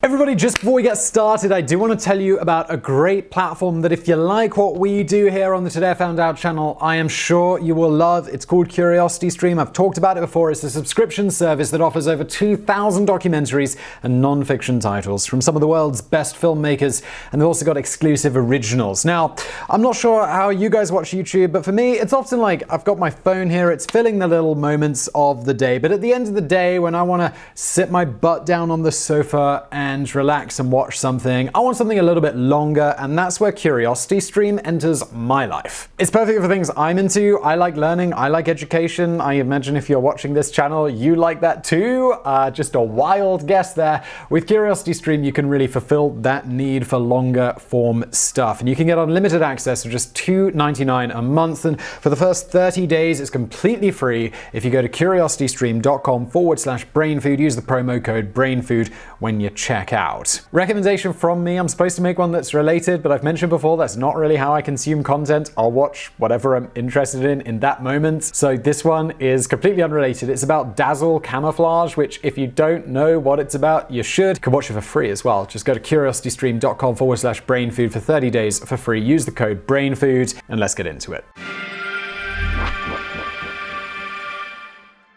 Everybody, just before we get started, I do want to tell you about a great platform that if you like what we do here on the Today I Found Out channel, I am sure you will love. It's called CuriosityStream. I've talked about it before. It's a subscription service that offers over 2,000 documentaries and non-fiction titles from some of the world's best filmmakers, and they've also got exclusive originals. Now, I'm not sure how you guys watch YouTube, but for me, it's often like I've got my phone here, it's filling the little moments of the day, but at the end of the day, when I want to sit my butt down on the sofa and relax and watch something, I want something a little bit longer, and that's where CuriosityStream enters my life. It's perfect for things I'm into. I like learning, I like education. I imagine if you're watching this channel, you like that too. Just a wild guess there. With CuriosityStream, you can really fulfill that need for longer form stuff, and you can get unlimited access for just $2.99 a month, and for the first 30 days, it's completely free. If you go to curiositystream.com/brainfood, use the promo code BRAINFOOD when you check out. Recommendation from me, I'm supposed to make one that's related, but I've mentioned before that's not really how I consume content. I'll watch whatever I'm interested in that moment. So this one is completely unrelated. It's about Dazzle camouflage, which if you don't know what it's about, you should. You can watch it for free as well. Just go to curiositystream.com/brainfood for 30 days for free. Use the code BRAINFOOD, and let's get into it.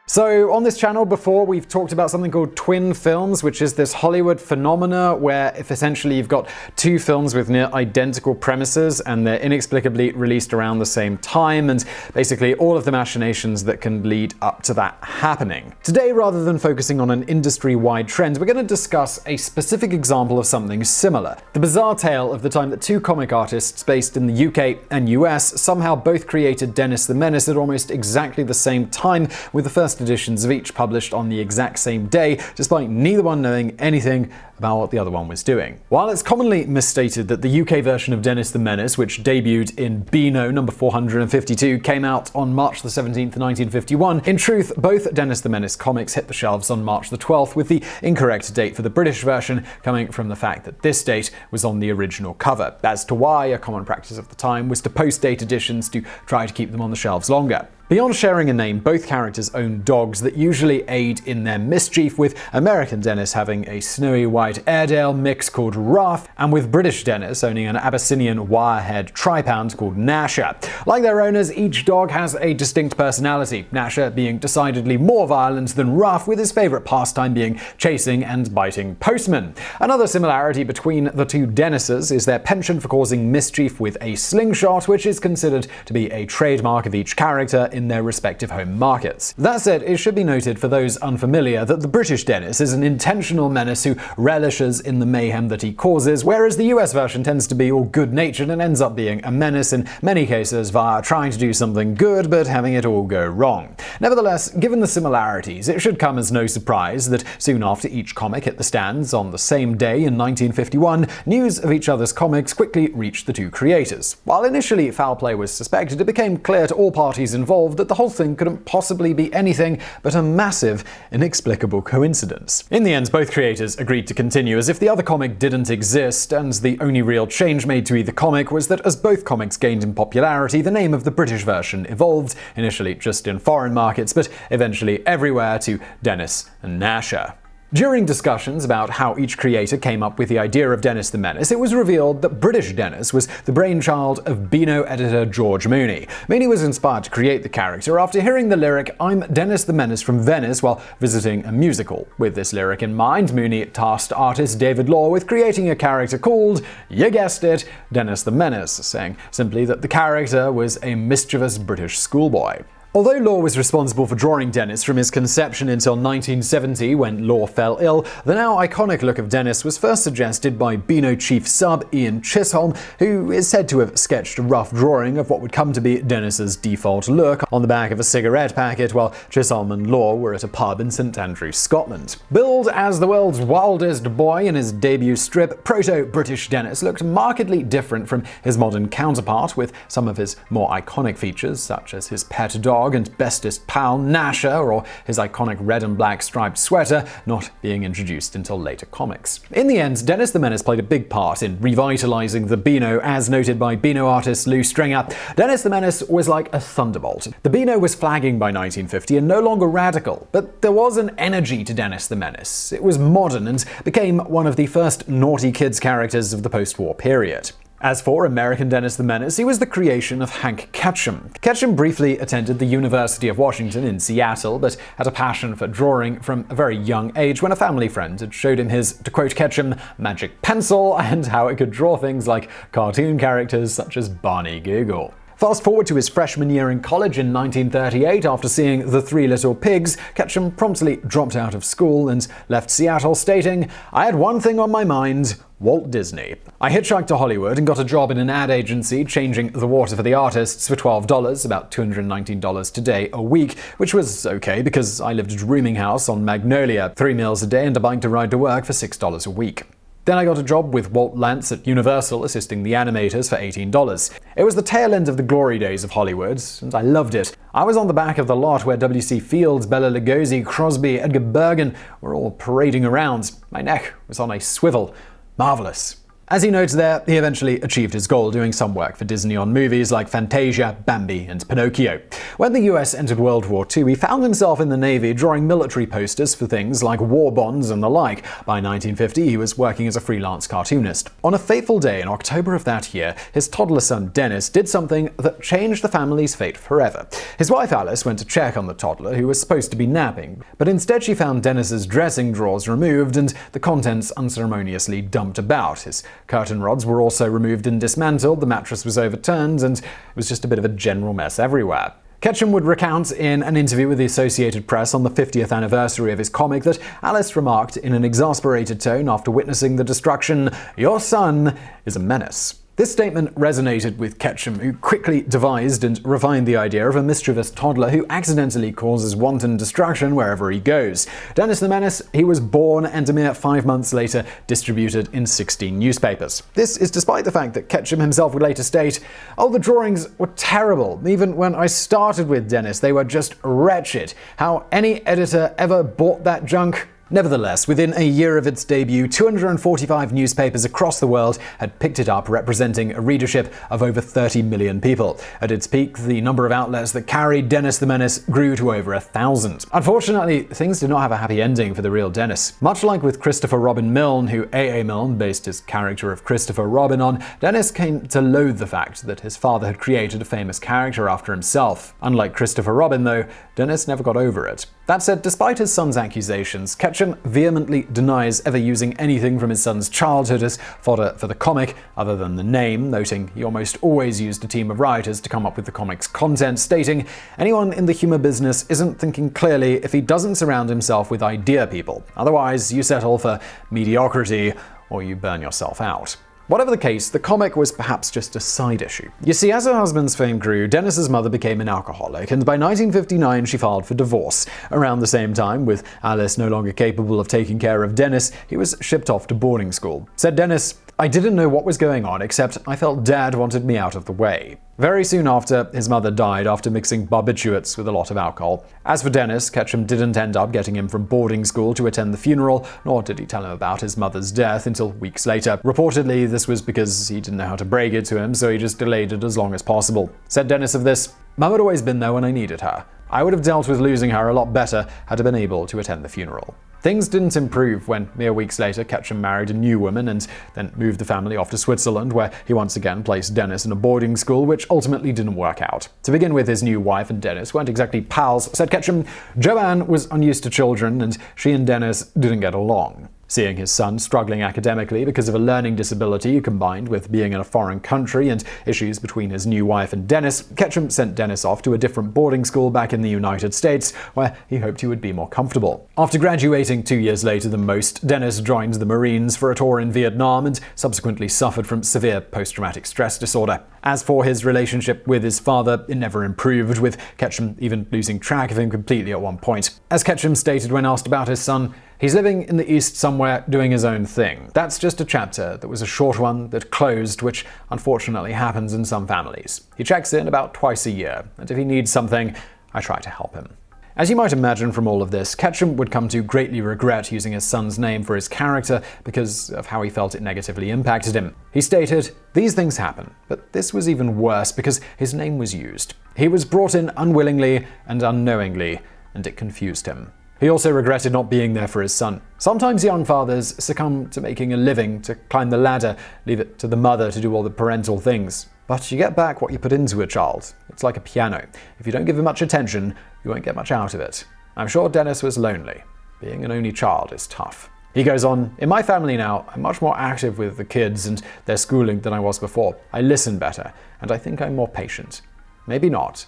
So on this channel before, we've talked about something called twin films, which is this Hollywood phenomena where if essentially you've got two films with near identical premises and they're inexplicably released around the same time, and basically all of the machinations that can lead up to that happening. Today, rather than focusing on an industry-wide trend, we're going to discuss a specific example of something similar. The bizarre tale of the time that two comic artists based in the UK and US somehow both created Dennis the Menace at almost exactly the same time, with the first editions of each published on the exact same day, despite neither one knowing anything about what the other one was doing. While it's commonly misstated that the UK version of Dennis the Menace, which debuted in Beano number 452, came out on March the 17th, 1951, in truth, both Dennis the Menace comics hit the shelves on March the 12th, with the incorrect date for the British version coming from the fact that this date was on the original cover. As to why, a common practice of the time was to post-date editions to try to keep them on the shelves longer. Beyond sharing a name, both characters own dogs that usually aid in their mischief, with American Dennis having a snowy white Airedale mix called Ruff, and with British Dennis owning an Abyssinian wirehead tripound called Gnasher. Like their owners, each dog has a distinct personality, Gnasher being decidedly more violent than Ruff, with his favourite pastime being chasing and biting postmen. Another similarity between the two Dennises is their penchant for causing mischief with a slingshot, which is considered to be a trademark of each character in their respective home markets. That said, it should be noted for those unfamiliar that the British Dennis is an intentional menace who relishes in the mayhem that he causes, whereas the US version tends to be all good-natured and ends up being a menace in many cases via trying to do something good but having it all go wrong. Nevertheless, given the similarities, it should come as no surprise that soon after each comic hit the stands on the same day in 1951, news of each other's comics quickly reached the two creators. While initially foul play was suspected, it became clear to all parties involved that the whole thing couldn't possibly be anything but a massive, inexplicable coincidence. In the end, both creators agreed to continue as if the other comic didn't exist, and the only real change made to either comic was that as both comics gained in popularity, the name of the British version evolved, initially just in foreign markets, but eventually everywhere, to Dennis and Gnasher. During discussions about how each creator came up with the idea of Dennis the Menace, it was revealed that British Dennis was the brainchild of Beano editor George Mooney. Mooney was inspired to create the character after hearing the lyric "I'm Dennis the Menace from Venice" while visiting a musical. With this lyric in mind, Mooney tasked artist David Law with creating a character called, you guessed it, Dennis the Menace, saying simply that the character was a mischievous British schoolboy. Although Law was responsible for drawing Dennis from his conception until 1970, when Law fell ill, the now iconic look of Dennis was first suggested by Beano chief sub Ian Chisholm, who is said to have sketched a rough drawing of what would come to be Dennis's default look on the back of a cigarette packet while Chisholm and Law were at a pub in St Andrews, Scotland. Billed as the world's wildest boy in his debut strip, proto-British Dennis looked markedly different from his modern counterpart, with some of his more iconic features, such as his pet dog dog and bestest pal, Gnasher, or his iconic red and black striped sweater, not being introduced until later comics. In the end, Dennis the Menace played a big part in revitalizing the Beano, as noted by Beano artist Lou Stringer. Dennis the Menace was like a thunderbolt. The Beano was flagging by 1950 and no longer radical, but there was an energy to Dennis the Menace. It was modern and became one of the first naughty kids characters of the post-war period. As for American Dennis the Menace, he was the creation of Hank Ketcham. Ketcham briefly attended the University of Washington in Seattle, but had a passion for drawing from a very young age when a family friend had showed him his, to quote Ketcham, magic pencil and how it could draw things like cartoon characters such as Barney Google. Fast forward to his freshman year in college in 1938, after seeing The Three Little Pigs, Ketcham promptly dropped out of school and left Seattle, stating, "I had one thing on my mind: Walt Disney. I hitchhiked to Hollywood and got a job in an ad agency changing the water for the artists for $12, about $219 today, a week, which was okay because I lived at a rooming house on Magnolia, 3 meals a day and a bike to ride to work for $6 a week. Then I got a job with Walt Lantz at Universal assisting the animators for $18. It was the tail end of the glory days of Hollywood, and I loved it. I was on the back of the lot where W.C. Fields, Bela Lugosi, Crosby, Edgar Bergen were all parading around. My neck was on a swivel. Marvelous." As he notes there, he eventually achieved his goal, doing some work for Disney on movies like Fantasia, Bambi, and Pinocchio. When the US entered World War II, he found himself in the Navy drawing military posters for things like war bonds and the like. By 1950, he was working as a freelance cartoonist. On a fateful day in October of that year, his toddler son Dennis did something that changed the family's fate forever. His wife Alice went to check on the toddler, who was supposed to be napping, but instead she found Dennis's dressing drawers removed and the contents unceremoniously dumped about. His curtain rods were also removed and dismantled, the mattress was overturned, and it was just a bit of a general mess everywhere. Ketcham would recount in an interview with the Associated Press on the 50th anniversary of his comic that Alice remarked in an exasperated tone after witnessing the destruction, "Your son is a menace." This statement resonated with Ketcham, who quickly devised and refined the idea of a mischievous toddler who accidentally causes wanton destruction wherever he goes. Dennis the Menace, he was born and a mere 5 months later distributed in 16 newspapers. This is despite the fact that Ketcham himself would later state, "Oh, the drawings were terrible. Even when I started with Dennis, they were just wretched. How any editor ever bought that junk?" Nevertheless, within a year of its debut, 245 newspapers across the world had picked it up, representing a readership of over 30 million people. At its peak, the number of outlets that carried Dennis the Menace grew to over 1,000. Unfortunately, things did not have a happy ending for the real Dennis. Much like with Christopher Robin Milne, who A.A. Milne based his character of Christopher Robin on, Dennis came to loathe the fact that his father had created a famous character after himself. Unlike Christopher Robin, though, Dennis never got over it. That said, despite his son's accusations, Ketcham vehemently denies ever using anything from his son's childhood as fodder for the comic, other than the name, noting he almost always used a team of writers to come up with the comic's content, stating, "Anyone in the humor business isn't thinking clearly if he doesn't surround himself with idea people. Otherwise, you settle for mediocrity or you burn yourself out." Whatever the case, the comic was perhaps just a side issue. You see, as her husband's fame grew, Dennis's mother became an alcoholic, and by 1959 she filed for divorce. Around the same time, with Alice no longer capable of taking care of Dennis, he was shipped off to boarding school. Said Dennis, "I didn't know what was going on, except I felt Dad wanted me out of the way." Very soon after, his mother died after mixing barbiturates with a lot of alcohol. As for Dennis, Ketcham didn't end up getting him from boarding school to attend the funeral, nor did he tell him about his mother's death until weeks later. Reportedly, this was because he didn't know how to break it to him, so he just delayed it as long as possible. Said Dennis of this, "Mum had always been there when I needed her. I would have dealt with losing her a lot better had I been able to attend the funeral." Things didn't improve when, mere weeks later, Ketcham married a new woman and then moved the family off to Switzerland, where he once again placed Dennis in a boarding school, which ultimately didn't work out. To begin with, his new wife and Dennis weren't exactly pals, said Ketcham. Joanne was unused to children, and she and Dennis didn't get along. Seeing his son struggling academically because of a learning disability combined with being in a foreign country and issues between his new wife and Dennis, Ketcham sent Dennis off to a different boarding school back in the United States, where he hoped he would be more comfortable. After graduating 2 years later than most, Dennis joined the Marines for a tour in Vietnam and subsequently suffered from severe post-traumatic stress disorder. As for his relationship with his father, it never improved, with Ketcham even losing track of him completely at one point. As Ketcham stated when asked about his son, "He's living in the East somewhere doing his own thing. That's just a chapter that was a short one that closed, which unfortunately happens in some families. He checks in about twice a year, and if he needs something, I try to help him. As you might imagine from all of this, Ketcham would come to greatly regret using his son's name for his character because of how he felt it negatively impacted him. He stated, "These things happen, but this was even worse because his name was used. He was brought in unwillingly and unknowingly, and it confused him." He also regretted not being there for his son. Sometimes young fathers succumb to making a living, to climb the ladder, leave it to the mother to do all the parental things. But you get back what you put into a child. It's like a piano. If you don't give him much attention, you won't get much out of it. I'm sure Dennis was lonely. Being an only child is tough. He goes on, "In my family now, I'm much more active with the kids and their schooling than I was before. I listen better, and I think I'm more patient. Maybe not,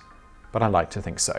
but I like to think so."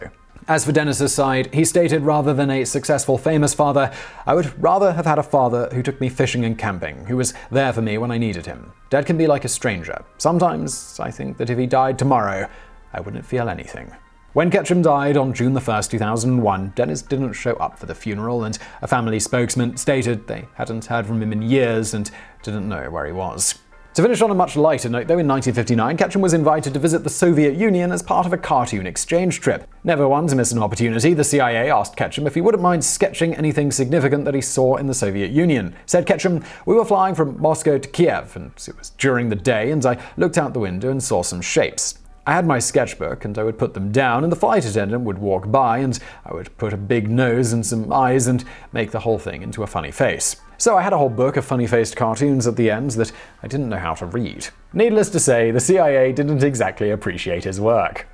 As for Dennis's side, he stated, rather than a successful famous father, "I would rather have had a father who took me fishing and camping, who was there for me when I needed him. Dad can be like a stranger. Sometimes I think that if he died tomorrow, I wouldn't feel anything." When Ketcham died on June 1st, 2001, Dennis didn't show up for the funeral, and a family spokesman stated they hadn't heard from him in years and didn't know where he was. To finish on a much lighter note, though, in 1959, Ketcham was invited to visit the Soviet Union as part of a cartoon exchange trip. Never one to miss an opportunity, the CIA asked Ketcham if he wouldn't mind sketching anything significant that he saw in the Soviet Union. Said Ketcham, "We were flying from Moscow to Kiev, and it was during the day, and I looked out the window and saw some shapes. I had my sketchbook, and I would put them down, and the flight attendant would walk by, and I would put a big nose and some eyes and make the whole thing into a funny face. So I had a whole book of funny-faced cartoons at the end that I didn't know how to read." Needless to say, the CIA didn't exactly appreciate his work.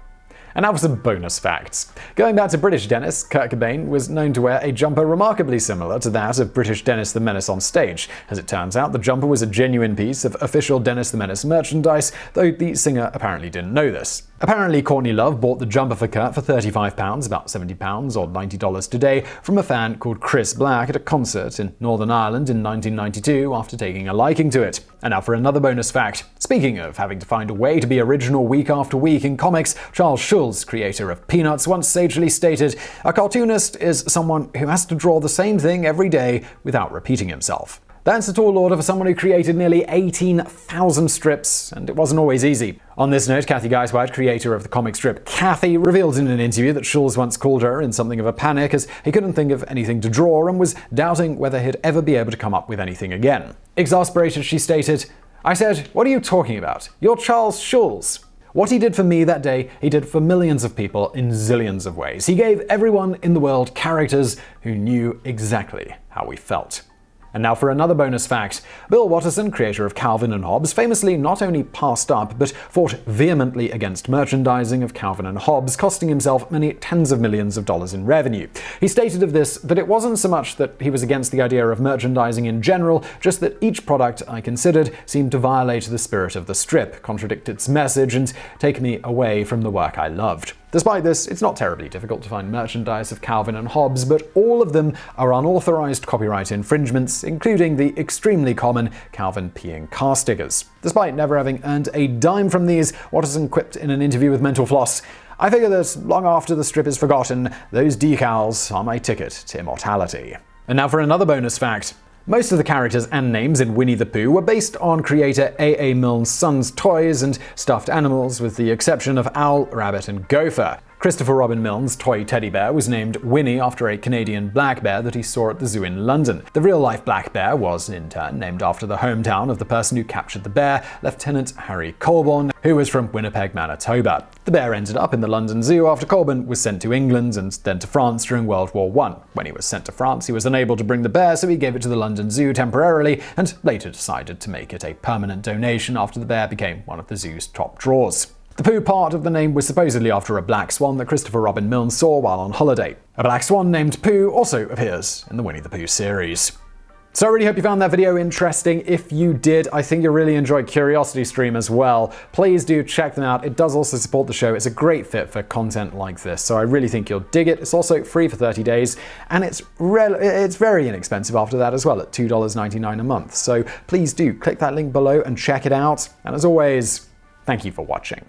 And now for some bonus facts. Going back to British Dennis, Kurt Cobain was known to wear a jumper remarkably similar to that of British Dennis the Menace on stage. As it turns out, the jumper was a genuine piece of official Dennis the Menace merchandise, though the singer apparently didn't know this. Apparently, Courtney Love bought the jumper for Kurt for £35, about £70 or $90 today, from a fan called Chris Black at a concert in Northern Ireland in 1992 after taking a liking to it. And now for another bonus fact. Speaking of having to find a way to be original week after week in comics, Charles Schulz, creator of Peanuts, once sagely stated, "A cartoonist is someone who has to draw the same thing every day without repeating himself." That's a tall order for someone who created nearly 18,000 strips, and it wasn't always easy. On this note, Kathy Geiswald, creator of the comic strip Kathy, revealed in an interview that Schulz once called her in something of a panic as he couldn't think of anything to draw and was doubting whether he'd ever be able to come up with anything again. Exasperated, she stated, "I said, 'What are you talking about? You're Charles Schulz.' What he did for me that day, he did for millions of people in zillions of ways. He gave everyone in the world characters who knew exactly how we felt." And now for another bonus fact. Bill Watterson, creator of Calvin and Hobbes, famously not only passed up, but fought vehemently against merchandising of Calvin and Hobbes, costing himself many tens of millions of dollars in revenue. He stated of this that it wasn't so much that he was against the idea of merchandising in general, just that each product I considered seemed to violate the spirit of the strip, contradict its message, and take me away from the work I loved. Despite this, it's not terribly difficult to find merchandise of Calvin and Hobbes, but all of them are unauthorized copyright infringements, including the extremely common Calvin peeing car stickers. Despite never having earned a dime from these, Watterson quipped in an interview with Mental Floss, "I figure that long after the strip is forgotten, those decals are my ticket to immortality." And now for another bonus fact. Most of the characters and names in Winnie the Pooh were based on creator A.A. Milne's son's toys and stuffed animals, with the exception of Owl, Rabbit, and Gopher. Christopher Robin Milne's toy teddy bear was named Winnie after a Canadian black bear that he saw at the zoo in London. The real-life black bear was, in turn, named after the hometown of the person who captured the bear, Lieutenant Harry Colborne, who was from Winnipeg, Manitoba. The bear ended up in the London Zoo after Colborne was sent to England and then to France during World War I. When he was sent to France, he was unable to bring the bear, so he gave it to the London Zoo temporarily and later decided to make it a permanent donation after the bear became one of the zoo's top draws. The Pooh part of the name was supposedly after a black swan that Christopher Robin Milne saw while on holiday. A black swan named Pooh also appears in the Winnie the Pooh series. So I really hope you found that video interesting. If you did, I think you'll really enjoy CuriosityStream as well. Please do check them out. It does also support the show. It's a great fit for content like this, so I really think you'll dig it. It's also free for 30 days, and it's very inexpensive after that as well, at $2.99 a month. So please do click that link below and check it out. And as always, thank you for watching.